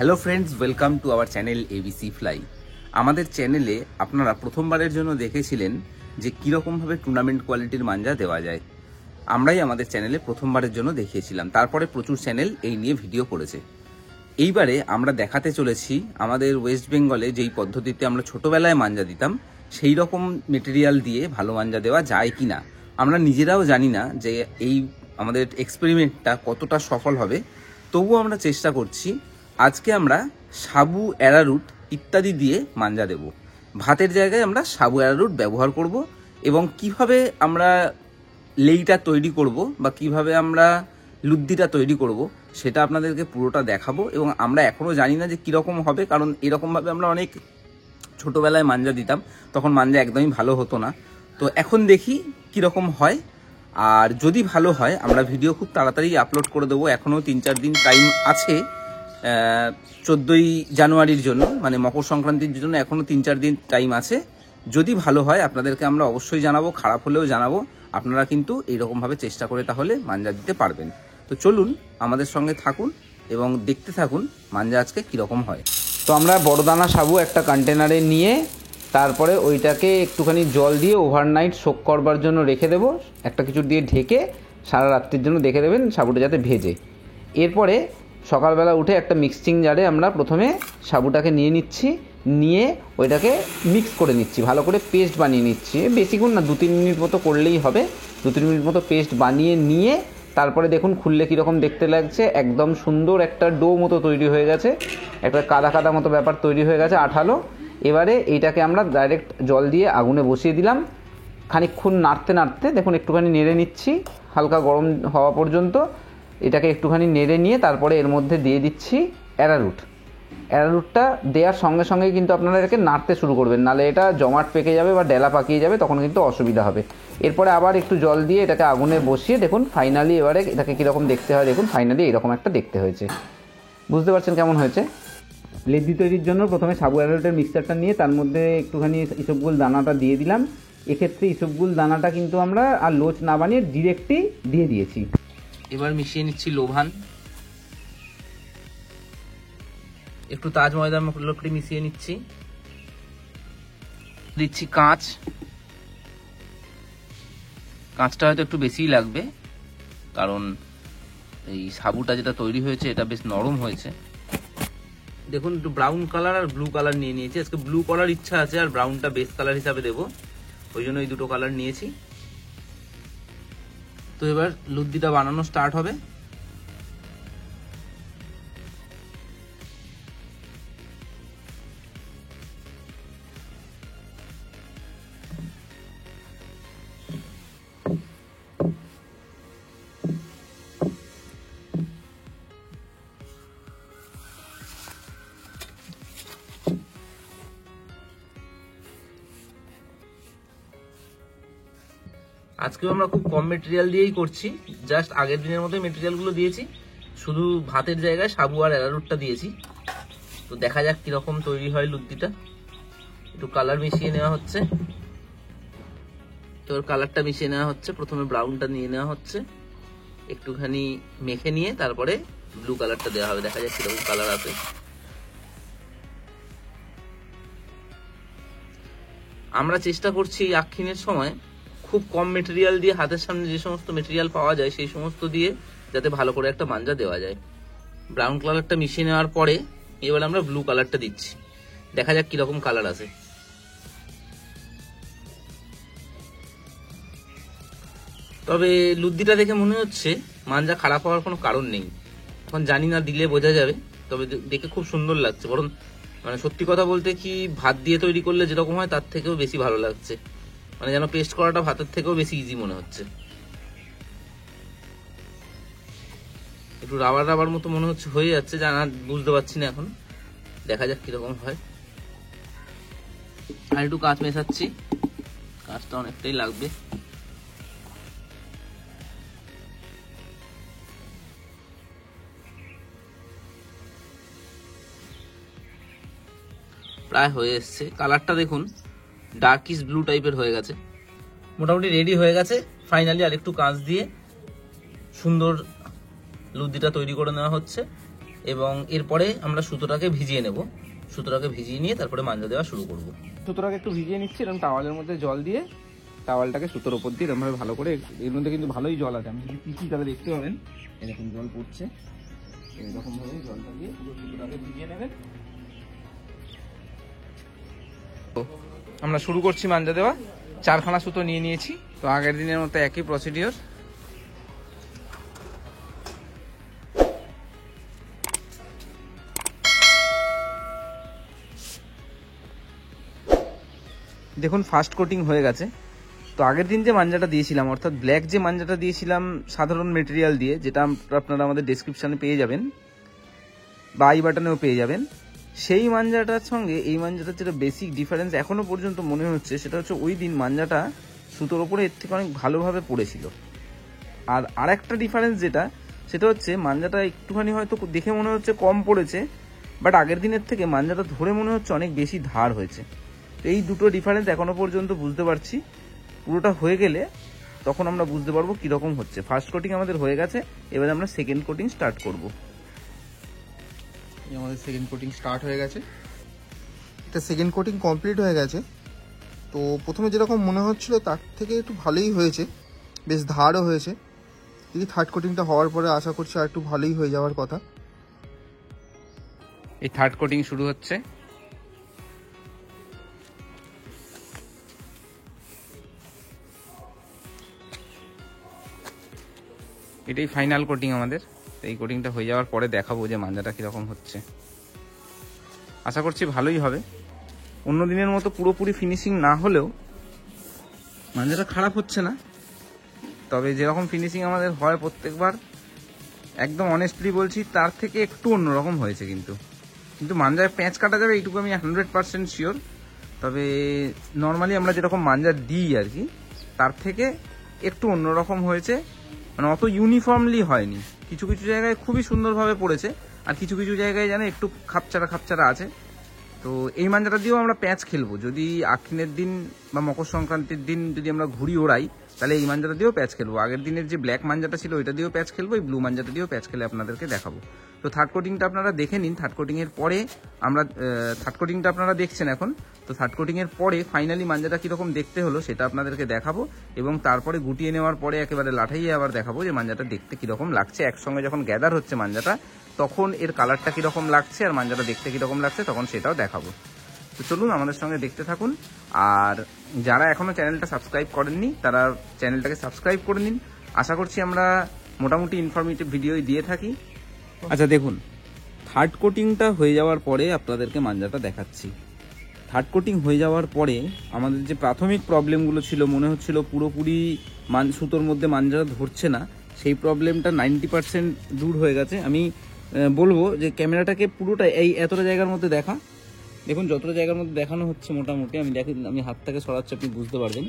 Hello friends, welcome to our channel ABC fly. আমাদের চ্যানেলে আপনারা প্রথমবারের জন্য দেখেছিলেন যে কীরকমভাবে টুর্নামেন্ট কোয়ালিটির মাঞ্জা দেওয়া যায়। আমরাই আমাদের চ্যানেলে প্রথমবারের জন্য দেখিয়েছিলাম, তারপরে প্রচুর চ্যানেল এই নিয়ে ভিডিও করেছে। এইবারে আমরা দেখাতে চলেছি আমাদের ওয়েস্ট বেঙ্গলে যেই পদ্ধতিতে আমরা ছোটোবেলায় মাঞ্জা দিতাম সেই রকম মেটেরিয়াল দিয়ে ভালো মাঞ্জা দেওয়া যায় কি না। আমরা নিজেরাও জানি না যে এই আমাদের এক্সপেরিমেন্টটা কতটা সফল হবে, তবুও আমরা চেষ্টা করছি। আজকে আমরা সাবু অ্যারারুট ইত্যাদি দিয়ে মাঞ্জা দেব। ভাতের জায়গায় আমরা সাবু অ্যারারুট ব্যবহার করব এবং কিভাবে আমরা লেইটা তৈরি করব বা কিভাবে আমরা লুদ্দিটা তৈরি করব সেটা আপনাদেরকে পুরোটা দেখাবো। এবং আমরা এখনও জানি না যে কীরকম হবে, কারণ এরকমভাবে আমরা অনেক ছোটোবেলায় মাঞ্জা দিতাম, তখন মাঞ্জা একদমই ভালো হতো না। তো এখন দেখি কীরকম হয়, আর যদি ভালো হয় আমরা ভিডিও খুব তাড়াতাড়ি আপলোড করে দেবো। এখনও 3-4 দিন টাইম আছে 14ই জানুয়ারির জন্য, মানে মকর সংক্রান্তির জন্য এখনও 3-4 দিন টাইম আছে। যদি ভালো হয় আপনাদেরকে আমরা অবশ্যই জানাবো, খারাপ হলেও জানাবো। আপনারা কিন্তু এইরকমভাবে চেষ্টা করে তাহলে মাঞ্জা দিতে পারবেন। তো চলুন আমাদের সঙ্গে থাকুন এবং দেখতে থাকুন মাঞ্জা আজকে কীরকম হয়। তো আমরা বড়দানা সাবু একটা কন্টেনারে নিয়ে তারপরে ওইটাকে একটুখানি জল দিয়ে ওভারনাইট সোক করবার জন্য রেখে দেবো, একটা কিছু দিয়ে ঢেকে সারা রাত্রির জন্য দেখে দেবেন সাবুটা যাতে ভেজে। এরপরে সকালবেলা উঠে একটা মিক্সিং জারে আমরা প্রথমে সাবুটাকে নিয়ে নিচ্ছি, নিয়ে ওইটাকে মিক্স করে নিচ্ছি, ভালো করে পেস্ট বানিয়ে নিচ্ছি। বেশিক্ষণ না, 2-3 মিনিট মতো করলেই হবে। 2-3 মিনিট মতো পেস্ট বানিয়ে নিয়ে তারপরে দেখুন খুললে কীরকম দেখতে লাগছে, একদম সুন্দর একটা ডো মতো তৈরি হয়ে গেছে, একটা কাদা কাদা মতো ব্যাপার তৈরি হয়ে গেছে, আঠালো। এবারে এইটাকে আমরা ডাইরেক্ট জল দিয়ে আগুনে বসিয়ে দিলাম। খানিকক্ষণ নাড়তে নাড়তে দেখুন একটুখানি নেড়ে নিচ্ছি, হালকা গরম হওয়া পর্যন্ত এটাকে একটুখানি নেড়ে নিয়ে তারপরে এর মধ্যে দিয়ে দিচ্ছি অ্যারারুট। অ্যারারুটটা দেওয়ার সঙ্গে সঙ্গে কিন্তু আপনারা এটাকে নাড়তে শুরু করবেন, নাহলে এটা জমাট পেকে যাবে বা ডেলা পাকিয়ে যাবে, তখন কিন্তু অসুবিধা হবে। এরপরে আবার একটু জল দিয়ে এটাকে আগুনে বসিয়ে দেখুন ফাইনালি এবারে এটাকে কীরকম দেখতে হয়। দেখুন ফাইনালি এরকম একটা দেখতে হয়েছে, বুঝতে পারছেন কেমন হয়েছে। লেদ্দি তৈরির জন্য প্রথমে সাবু অ্যারারুটের মিক্সচারটা নিয়ে তার মধ্যে একটুখানি ইসবগুল দানাটা দিয়ে দিলাম। এক্ষেত্রে ইসবগুল দানাটা কিন্তু আমরা আর লোচ না বানিয়ে ডিরেক্টই দিয়ে দিয়েছি। এবার মিশিয়ে নিচ্ছি লোভান, একটু তাজ ময়দা লকড়ি মিশিয়ে নিচ্ছি, দিচ্ছি কাঁচ। কাঁচটা হয়তো একটু বেশিই লাগবে, কারণ এই সাবুটা যেটা তৈরি হয়েছে এটা বেশ নরম হয়েছে। দেখুন একটু ব্রাউন কালার আর ব্লু কালার নিয়ে নিয়েছি। আজকে ব্লু করার ইচ্ছা আছে আর ব্রাউনটা বেস কালার হিসাবে দেবো, ওই জন্য এই দুটো কালার নিয়েছি। তো এবার লুদ্দিটা বানানো স্টার্ট হবে। আজকেও আমরা খুব কম মেটেরিয়াল দিয়েই করছি, জাস্ট আগের দিনের মতো মেটেরিয়ালগুলো দিয়েছি, শুধু ভাতের জায়গায় সাবু আর অ্যারারুটটা দিয়েছি। তো দেখা যাক কিরকম তৈরি হয় লুদ্দিটা। একটু কালার মিশিয়ে নেওয়া হচ্ছে, তো কালারটা মিশিয়ে নেওয়া হচ্ছে। প্রথমে ব্রাউনটা নিয়ে নেওয়া হচ্ছে, একটুখানি মেখে নিয়ে তারপরে ব্লু কালারটা দেওয়া হবে। দেখা যাক কিরকম কালার আসে। আমরা চেষ্টা করছি আক্ষিনের সময় খুব কম মেটেরিয়াল দিয়ে, হাতের সামনে যে সমস্ত মেটেরিয়াল পাওয়া যায় সেই সমস্ত দিয়ে যাতে ভালো করে একটা মাঞ্জা দেওয়া যায়। ব্রাউন কালারটা মিশিয়ে নেওয়ার পরে এবার আমরা ব্লু কালারটা দিচ্ছি, দেখা যাক কিরকম কালার আসে। তবে লুদ্দিটা দেখে মনে হচ্ছে মাঞ্জা খারাপ হওয়ার কোনো কারণ নেই, এখন জানি না, দিলে বোঝা যাবে। তবে দেখে খুব সুন্দর লাগছে, বরং মানে সত্যি কথা বলতে কি ভাত দিয়ে তৈরি করলে যেরকম হয় তার থেকেও বেশি ভালো লাগছে, মানে যেন পেস্ট করাটা ভাতের থেকেও বেশি ইজি মনে হচ্ছে। একটু রাবার রাবার মতো মনে হচ্ছে হয়ে যাচ্ছে, জানা বুঝতে পারছি না এখন, দেখা যাক কিরকম হয়। আর একটু কাঁচ মেশাচ্ছি, কাঁচটা অনেকটাই লাগবে। প্রায় হয়ে এসছে, কালারটা দেখুন ডার্কিশ ব্লু টাইপের হয়ে গেছে, মোটামুটি রেডি হয়ে গেছে। ফাইনালি আর একটু কাঁচ দিয়ে সুন্দর লুদ্দিটা তৈরি করে নেওয়া হচ্ছে। এবং এরপরে আমরা সুতোটাকে ভিজিয়ে নেব। সুতোটাকে ভিজিয়ে নিয়ে তারপরে মাঞ্জা দেওয়া শুরু করব। সুতোটাকে একটু ভিজিয়ে নিচ্ছি, এরকম টাওয়ালের মধ্যে জল দিয়ে টাওয়ালটাকে সুতোর উপর দিয়ে এরকমভাবে ভালো করে, এর মধ্যে কিন্তু ভালোই জল আছে, আমি কি তাহলে দেখতে পাবেন এরকম জল পড়ছে, এরকমভাবে জলটা দিয়ে পুরো সুতোটাকে ভিজিয়ে নেবেন। আমরা শুরু করছি মাঞ্জা দেওয়া। 4খানা সুতো নিয়ে নিয়েছি, তো আগের দিনের মতো একই প্রসিডিওর। দেখুন ফার্স্ট কোটিং হয়ে গেছে। তো আগের দিন যে মাঞ্জাটা দিয়েছিলাম, অর্থাৎ ব্ল্যাক যে মাঞ্জাটা দিয়েছিলাম সাধারণ মেটেরিয়াল দিয়ে, যেটা আপনারা আমাদের ডেসক্রিপশানে পেয়ে যাবেন বা আই বাটনেও পেয়ে যাবেন, সেই মাঞ্জাটার সঙ্গে এই মাঞ্জাটার যেটা বেসিক ডিফারেন্স এখনও পর্যন্ত মনে হচ্ছে, সেটা হচ্ছে ওই দিন মাঞ্জাটা সুতোর ওপরে এর থেকে অনেক ভালোভাবে পড়েছিল। আর আরেকটা ডিফারেন্স যেটা, সেটা হচ্ছে মাঞ্জাটা একটুখানি হয়তো দেখে মনে হচ্ছে কম পড়েছে, বাট আগের দিনের থেকে মাঞ্জাটা ধরে মনে হচ্ছে অনেক বেশি ধার হয়েছে। তো এই দুটো ডিফারেন্স এখনও পর্যন্ত বুঝতে পারছি। পুরোটা হয়ে গেলে তখন আমরা বুঝতে পারবো কীরকম হচ্ছে। ফার্স্ট কোটিং আমাদের হয়ে গেছে, এবারে আমরা সেকেন্ড কোটিং স্টার্ট করব। আমাদের সেকেন্ড কোটিং স্টার্ট হয়ে গেছে, এটা সেকেন্ড কোটিং কমপ্লিট হয়ে গেছে। তো প্রথমে যেরকম মনে হচ্ছিল তার থেকে একটু ভালোই হয়েছে, বেশ ধারও হয়েছে। এই থার্ড কোটিংটা হওয়ার পরে আশা করছি আর একটু ভালোই হয়ে যাওয়ার কথা। এই থার্ড কোটিং শুরু হচ্ছে। এটাই ফাইনাল কোটিং আমাদের। এই কোটিংটা হয়ে যাওয়ার পরে দেখাবো যে মাঞ্জাটা কীরকম হচ্ছে। আশা করছি ভালোই হবে। অন্য দিনের মতো পুরোপুরি ফিনিশিং না হলেও মাঞ্জাটা খারাপ হচ্ছে না, তবে যেরকম ফিনিশিং আমাদের হয় প্রত্যেকবার, একদম অনেস্টলি বলছি, তার থেকে একটু অন্যরকম হয়েছে। কিন্তু মাঞ্জায় প্যাঁচ কাটা যাবে এইটুকু আমি 100% শিওর। তবে নর্মালি আমরা যেরকম মাঞ্জা দিই আর কি, তার থেকে একটু অন্যরকম হয়েছে। মানে অত ইউনিফর্মলি হয়নি, কিছু কিছু জায়গায় খুবই সুন্দরভাবে পড়েছে, আর কিছু কিছু জায়গায় যেন একটু খাপচারা খাপচারা আছে। তো এই মাঞ্জাটা দিয়েও আমরা প্যাঁচ খেলবো, যদি আখিনের দিন বা মকর সংক্রান্তির দিন যদি আমরা ঘুড়ি ওড়াই, তাহলে এই মাঞ্জাটা দিয়েও প্যাচ খেলবো। আগের দিনের যে ব্ল্যাক মাঞ্জাটা ছিল ওইটা দিয়েও প্যাচ খেলবো, এই ব্লু মাঞ্জাটা দিয়েও প্যাচ খেলে আপনাদেরকে দেখাবো। তো থার্ড কোটিংটা আপনারা দেখে নিন। থার্ড কোটিংয়ের পরে আমরা থার্ড কোটিংটা আপনারা দেখছেন এখন, তো থার্ড কোটিংয়ের পরে ফাইনালি মাঞ্জাটা কীরকম দেখতে হলো সেটা আপনাদেরকে দেখাবো, এবং তারপরে গুটিয়ে নেওয়ার পরে একেবারে লাঠাইয়ে আবার দেখাবো যে মাঞ্জাটা দেখতে কীরকম লাগছে। একসঙ্গে যখন গ্যাদার হচ্ছে মাঞ্জাটা, তখন এর কালারটা কীরকম লাগছে আর মাঞ্জাটা দেখতে কীরকম লাগছে তখন সেটাও দেখাবো। তো চলুন আমাদের সঙ্গে দেখতে থাকুন। আর যারা এখনও চ্যানেলটা সাবস্ক্রাইব করেননি তারা চ্যানেলটাকে সাবস্ক্রাইব করে নিন। আশা করছি আমরা মোটামুটি ইনফরমেটিভ ভিডিওই দিয়ে থাকি। আচ্ছা দেখুন, থার্ড কোটিংটা হয়ে যাওয়ার পরে আপনাদেরকে মাঞ্জাটা দেখাচ্ছি। থার্ড কোটিং হয়ে যাওয়ার পরে আমাদের যে প্রাথমিক প্রবলেমগুলো ছিল, মনে হচ্ছিল পুরোপুরি সুতোর মধ্যে মাঞ্জাটা ধরছে না, সেই প্রবলেমটা 90% দূর হয়ে গেছে। আমি বলবো যে ক্যামেরাটাকে পুরোটা এই এতটা জায়গার মধ্যে দেখা, দেখুন যতটা জায়গার মধ্যে দেখানো হচ্ছে মোটামুটি, আমি হাতটাকে সরাচ্ছি, আপনি বুঝতে পারবেন।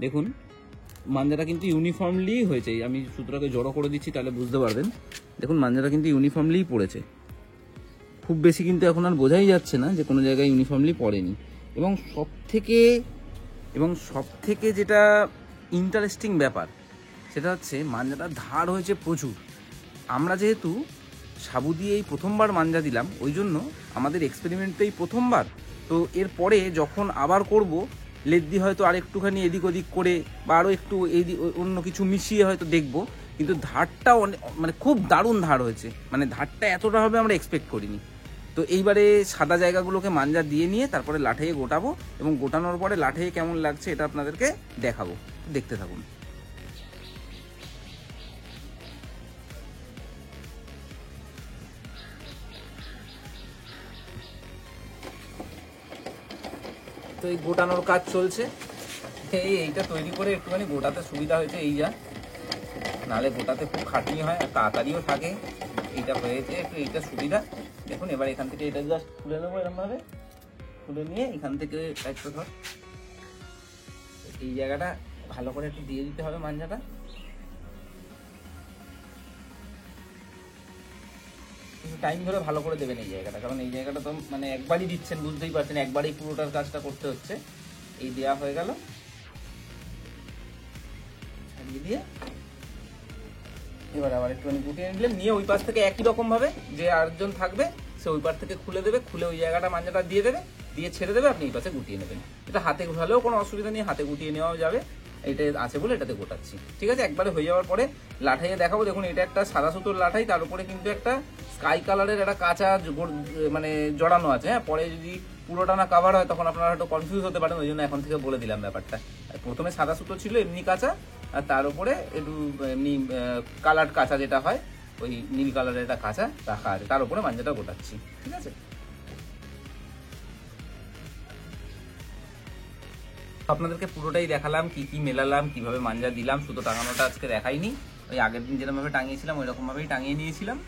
দেখুন মাঞ্জাটা কিন্তু ইউনিফর্মলি হয়েছে, আমি সুতোটাকে জড়ো করে দিচ্ছি তাহলে বুঝতে পারবেন। দেখুন মাঞ্জাটা কিন্তু ইউনিফর্মলিই পড়েছে, খুব বেশি কিন্তু এখন আর বোঝাই যাচ্ছে না যে কোনো জায়গায় ইউনিফর্মলি পড়েনি। এবং সব থেকে যেটা ইন্টারেস্টিং ব্যাপার সেটা হচ্ছে মাঞ্জাটা ধার হয়েছে প্রচুর। আমরা যেহেতু সাবু দিয়ে এই প্রথমবার মাঞ্জা দিলাম, ওই জন্য আমাদের এক্সপেরিমেন্টটাই প্রথমবার। তো এরপরে যখন আবার করব, লেদ দিয়ে হয়তো আর একটুখানি এদিক ওদিক করে বা আরও একটু অন্য কিছু মিশিয়ে হয়তো দেখব, কিন্তু ধারটা মানে খুব দারুণ ধার হয়েছে। মানে ধারটা এতটা হবে আমরা এক্সপেক্ট করিনি। তো এইবারে সাদা জায়গাগুলোকে মাঞ্জা দিয়ে নিয়ে তারপরে লাঠাইয়ে গোটাবো, এবং গোটানোর পরে লাঠাইয়ে কেমন লাগছে এটা আপনাদেরকে দেখাবো, দেখতে থাকুন। তো এই গোটানোর কাজ চলছে, এইটা তৈরি করে একটুখানি গোটাতে সুবিধা হয়েছে, এই যা, নাহলে গোটাতে খুব খাটনি হয় আর তাড়াতাড়িও থাকে। এইটা হয়েছে একটু, এইটা সুবিধা। দেখুন এবার এখান থেকে এটা জাস্ট খুলে নেবো, এরকমভাবে খুলে নিয়ে এখান থেকে একটু ধর এই জায়গাটা ভালো করে একটু দিয়ে দিতে হবে মাঞ্জাটা। কিন্তু টাইম ধরে ভালো করে দেবেন এই জায়গাটা, কারণ এই জায়গাটা তো মানে একবারই দিচ্ছেন, বুঝতেই পারছেন, একবারই পুরোটার কাজটা করতে হচ্ছে। এই দেওয়া হয়ে গেল, ছাড়িয়ে দিয়ে এবার আবার একটুখানি গুটিয়ে নিলাম, নিয়ে ওই পাশ থেকে একই রকম ভাবে যে আরেকজন থাকবে সে ওই পাশ থেকে খুলে দেবে, খুলে ওই জায়গাটা মাঞ্জাটা দিয়ে দেবে, দিয়ে ছেড়ে দেবে, আপনি এই পাশে গুটিয়ে নেবেন। এটা হাতে ঘোরালেও কোনো অসুবিধা নেই, হাতে গুটিয়ে নেওয়াও যাবে। এটা আছে বলে এটাতে গোটাচ্ছি, ঠিক আছে। একবারে হয়ে যাওয়ার পরে লাঠাইয়ে দেখাবো। দেখুন এটা একটা সাদা সুতোর লাঠাই, তার উপরে কিন্তু একটা স্কাই কালারের একটা কাঁচা মানে জড়ানো আছে। হ্যাঁ, পরে যদি পুরোটা না কাভার হয় তখন আপনারা হয়তো কনফিউজ হতে পারেন, ওই জন্য এখন থেকে বলে দিলাম ব্যাপারটা। প্রথমে সাদা সুতো ছিল এমনি কাঁচা, আর তার উপরে একটু এমনি কালার কাঁচা যেটা হয়, ওই নীল কালারের একটা কাঁচা রাখা আছে, তার উপরে মাঞ্জাটা গোটাচ্ছি, ঠিক আছে। আপনাদেরকে পুরোটাই দেখালাম, কি কি মেলালাম, কিভাবে মাঞ্জা দিলাম। শুধু টাঙানোটা আজকে দেখাইনি, ওই আগের দিন যেরকম ভাবে টাঙিয়েছিলাম ওই রকম ভাবেই টাঙিয়ে নিয়েছিলাম।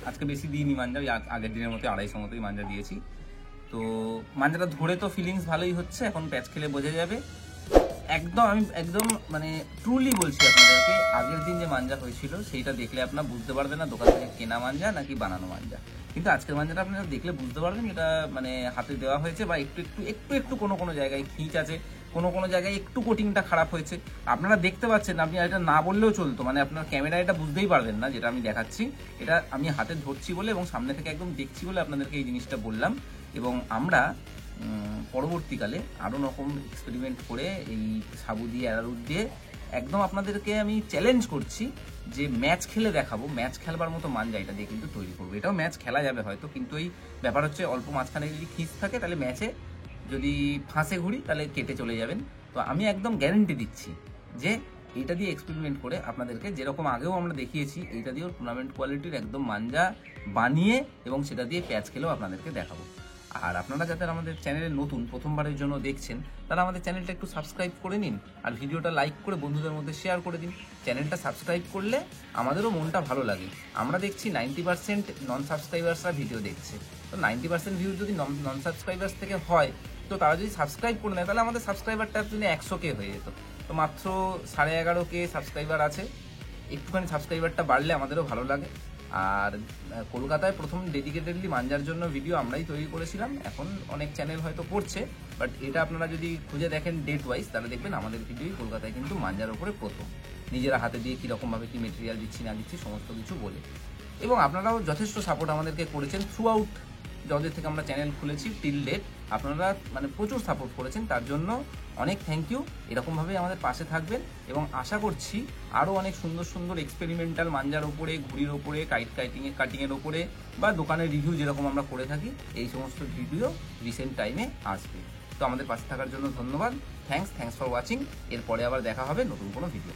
আজকে বেশি দিইনি মাঞ্জা, ওই আগের দিনের মতো 250 মতোই মাঞ্জা দিয়েছি। তো মাঞ্জাটা ধরে তো ফিলিংস ভালোই হচ্ছে, এখন প্যাচ খেলে বোঝা যাবে। একদম আমি একদম মানে ট্রুলি বলছি আপনাদেরকে, আগের দিন যে মাঞ্জা হয়েছিল সেইটা দেখলে আপনারা বুঝতে পারবেন না দোকান থেকে কেনা মাঞ্জা নাকি বানানো মাঞ্জা। কিন্তু আজকের মাঞ্জাটা আপনারা দেখলে বুঝতে পারবেন এটা মানে হাতে দেওয়া হয়েছে, বা একটু একটু একটু একটু কোনো কোনো জায়গায় খিঁচ আছে, কোনো কোনো জায়গায় একটু কোটিংটা খারাপ হয়েছে। আপনারা দেখতে পাচ্ছেন, আপনি এটা না বললেও চলতো, মানে আপনার ক্যামেরায় এটা বুঝতেই পারবেন না যেটা আমি দেখাচ্ছি। এটা আমি হাতে ধরছি বলে এবং সামনে থেকে একদম দেখছি বলে আপনাদেরকে এই জিনিসটা বললাম। এবং আমরা পরবর্তীকালে আরও রকম এক্সপেরিমেন্ট করে এই সাবু দিয়ে অ্যারারুট দিয়ে একদম আপনাদেরকে আমি চ্যালেঞ্জ করছি যে ম্যাচ খেলে দেখাবো, ম্যাচ খেলবার মতো মাঞ্জা এটা দিয়ে কিন্তু তৈরি করবো। এটাও ম্যাচ খেলা যাবে হয়তো, কিন্তু এই ব্যাপার হচ্ছে অল্প মাঝখানে যদি খিঁচ থাকে তাহলে ম্যাচে যদি ফাঁসে ঘুরি তাহলে কেটে চলে যাবেন। তো আমি একদম গ্যারেন্টি দিচ্ছি যে এইটা দিয়ে এক্সপেরিমেন্ট করে আপনাদেরকে যেরকম আগেও আমরা দেখিয়েছি, এইটা দিয়েও টুর্নামেন্ট কোয়ালিটির একদম মাঞ্জা বানিয়ে এবং সেটা দিয়ে প্যাচ খেলেও আপনাদেরকে দেখাবো। আর আপনারা যাদের আমাদের চ্যানেলে নতুন প্রথমবারের জন্য দেখছেন, তারা আমাদের চ্যানেলটা একটু সাবস্ক্রাইব করে নিন, আর ভিডিওটা লাইক করে বন্ধুদের মধ্যে শেয়ার করে দিন। চ্যানেলটা সাবস্ক্রাইব করলে আমাদেরও মনটা ভালো লাগে। আমরা দেখছি 90% নন সাবস্ক্রাইবার্সরা ভিডিও দেখছে, তো 90% ভিউ যদি নন সাবস্ক্রাইবার্স থেকে হয়, তো তারা যদি সাবস্ক্রাইব করে নেয় তাহলে আমাদের সাবস্ক্রাইবারটা যদি 100K হয়ে যেত। তো মাত্র 11.5K সাবস্ক্রাইবার আছে, একটুখানি সাবস্ক্রাইবারটা বাড়লে আমাদেরও ভালো লাগে। আর কলকাতায় প্রথম ডেডিকেটেডলি মাঞ্জার জন্য ভিডিও আমরাই তৈরি করেছিলাম, এখন অনেক চ্যানেল হয়তো করছে, বাট এটা আপনারা যদি খুঁজে দেখেন ডেট ওয়াইজ তাহলে দেখবেন আমাদের ভিডিওই কলকাতায় কিন্তু মাঞ্জার ওপরে প্রথম, নিজেরা হাতে দিয়ে কীরকমভাবে কী মেটেরিয়াল দিচ্ছি না দিচ্ছি সমস্ত কিছু বলে। এবং আপনারাও যথেষ্ট সাপোর্ট আমাদেরকে করেছেন থ্রু আউট, যাদের থেকে আমরা চ্যানেল খুলেছি টিল ডেট আপনারা মানে প্রচুর সাপোর্ট করেছেন, তার জন্য অনেক থ্যাংক ইউ। এরকমভাবেই আমাদের পাশে থাকবেন এবং আশা করছি আরও অনেক সুন্দর সুন্দর এক্সপেরিমেন্টাল মাঞ্জার ওপরে, ঘুড়ির ওপরে, কাটিংয়ের ওপরে বা দোকানের রিভিউ যেরকম আমরা করে থাকি, এই সমস্ত ভিডিও রিসেন্ট টাইমে আসবে। তো আমাদের পাশে থাকার জন্য ধন্যবাদ, থ্যাংকস ফর ওয়াচিং। এরপরে আবার দেখা হবে নতুন কোনো ভিডিও।